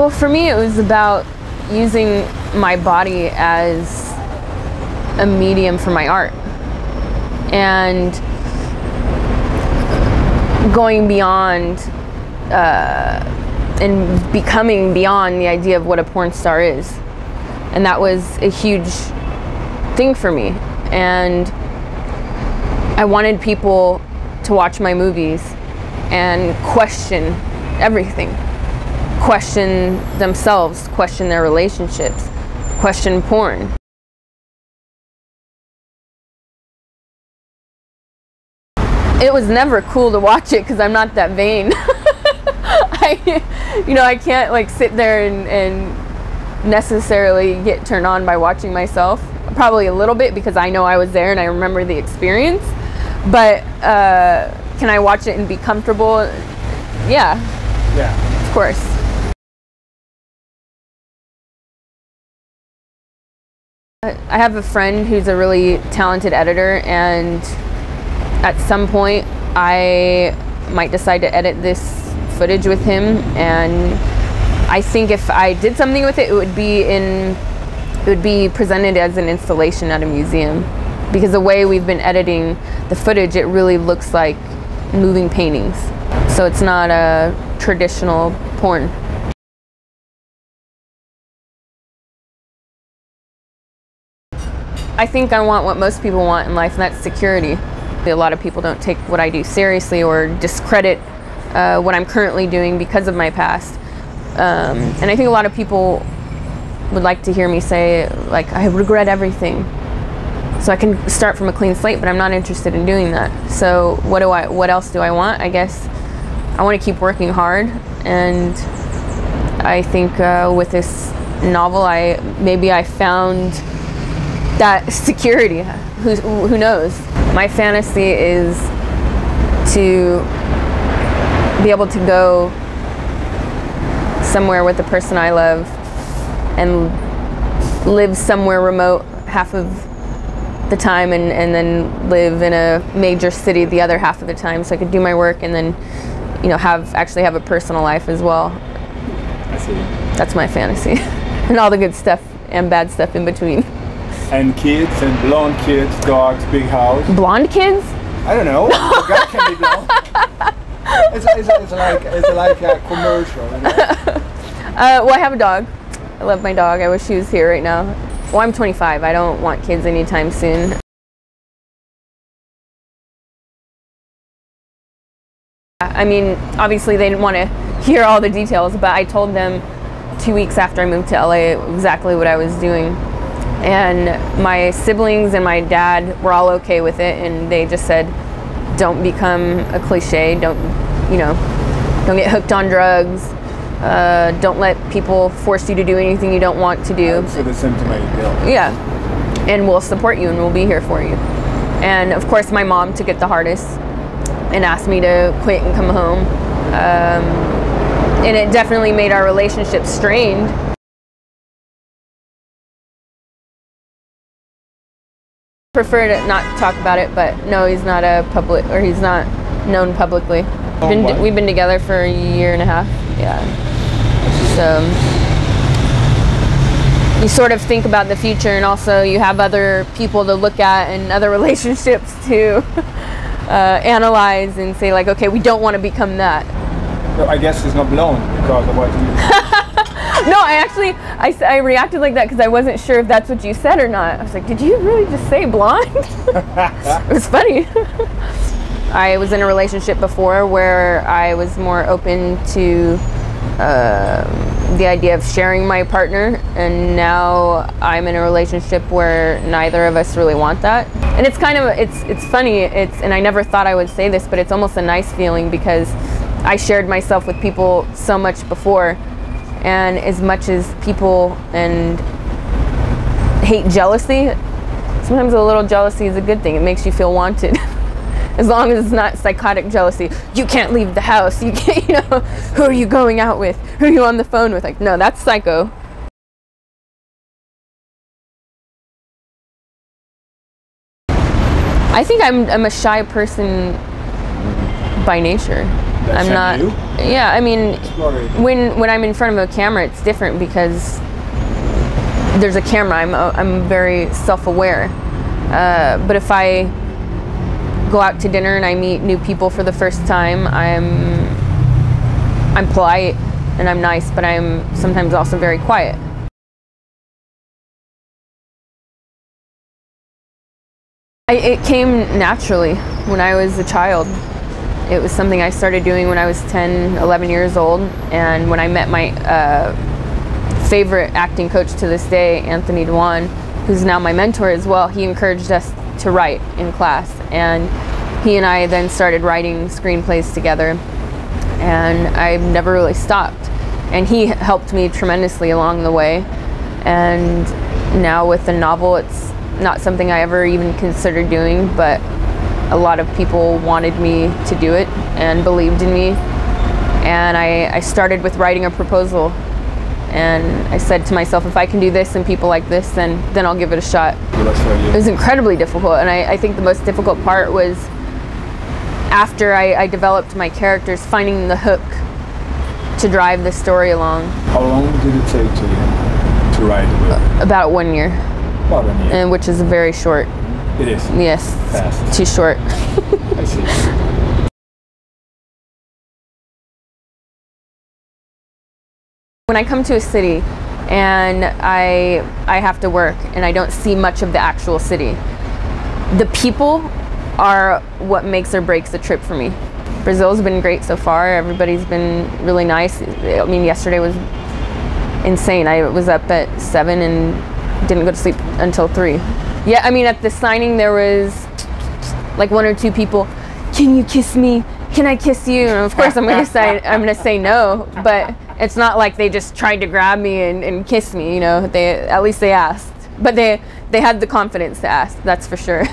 Well, for me, it was about using my body as a medium for my art and going beyond and becoming beyond the idea of what a porn star is. And that was a huge thing for me. And I wanted people to watch my movies and question everything. Question themselves, question their relationships, question porn. It was never cool to watch it because I'm not that vain. I can't like sit there and necessarily get turned on by watching myself. Probably a little bit because I know I was there and I remember the experience. But can I watch it and be comfortable? Yeah. Yeah. Of course. I have a friend who's a really talented editor, and at some point I might decide to edit this footage with him, and I think if I did something with it, it would be presented as an installation at a museum, because the way we've been editing the footage, it really looks like moving paintings. So it's not a traditional porn. I think I want what most people want in life, and that's security. A lot of people don't take what I do seriously or discredit what I'm currently doing because of my past. And I think a lot of people would like to hear me say, like, I regret everything, so I can start from a clean slate, but I'm not interested in doing that. So what else do I want? I guess I want to keep working hard, and I think with this novel, maybe I found that security. Who knows? My fantasy is to be able to go somewhere with the person I love and live somewhere remote half of the time, and then live in a major city the other half of the time, so I could do my work and then, actually have a personal life as well. I see. That's my fantasy. And all the good stuff and bad stuff in between. And kids, and blonde kids, dogs, big house. Blonde kids? I don't know. A guy can be blonde. It's like a commercial, you know? Well, I have a dog. I love my dog. I wish she was here right now. Well, I'm 25. I don't want kids anytime soon. I mean, obviously they didn't want to hear all the details, but I told them 2 weeks after I moved to LA exactly what I was doing. And my siblings and my dad were all okay with it, and they just said, don't become a cliche, don't get hooked on drugs, don't let people force you to do anything you don't want to do. So the sentiment, yeah. And we'll support you and we'll be here for you. And of course my mom took it the hardest and asked me to quit and come home. And it definitely made our relationship strained. Prefer to not talk about it, but no, he's not he's not known publicly. We've been together for a year and a half, yeah. So you sort of think about the future, and also you have other people to look at and other relationships to analyze and say, like, okay, we don't want to become that. So I guess he's not blonde because of what you No, I reacted like that because I wasn't sure if that's what you said or not. I was like, did you really just say blonde? It was funny. I was in a relationship before where I was more open to the idea of sharing my partner, and now I'm in a relationship where neither of us really want that. And it's kind of, it's funny, and I never thought I would say this, but it's almost a nice feeling because I shared myself with people so much before. And as much as people hate jealousy, sometimes a little jealousy is a good thing. It makes you feel wanted. As long as it's not psychotic jealousy. You can't leave the house. You can't, who are you going out with? Who are you on the phone with? Like, no, that's psycho. I think I'm a shy person by nature. That's I'm not. new? Yeah, I mean, Exploring. when I'm in front of a camera, it's different because there's a camera. I'm very self-aware. But if I go out to dinner and I meet new people for the first time, I'm polite and I'm nice, but I'm sometimes also very quiet. It came naturally when I was a child. It was something I started doing when I was 10, 11 years old, and when I met my favorite acting coach to this day, Anthony Dewan, who's now my mentor as well, he encouraged us to write in class, and he and I then started writing screenplays together, and I've never really stopped. And he helped me tremendously along the way, and now with the novel, it's not something I ever even considered doing, but a lot of people wanted me to do it and believed in me, and I started with writing a proposal, and I said to myself, if I can do this and people like this, then I'll give it a shot. It was incredibly difficult, and I think the most difficult part was after I developed my characters, finding the hook to drive the story along. How long did it take to write the book? About 1 year. About 1 year. And which is very short. It is? Yes. Fast. Too short. I see. When I come to a city and I have to work and I don't see much of the actual city, the people are what makes or breaks the trip for me. Brazil's been great so far. Everybody's been really nice. I mean, yesterday was insane. I was up at 7 and didn't go to sleep until 3. Yeah, I mean, at the signing there was like 1 or 2 people, can you kiss me? Can I kiss you? And of course I'm gonna say no, but it's not like they just tried to grab me and kiss me, you know. At least they asked. But they had the confidence to ask, that's for sure.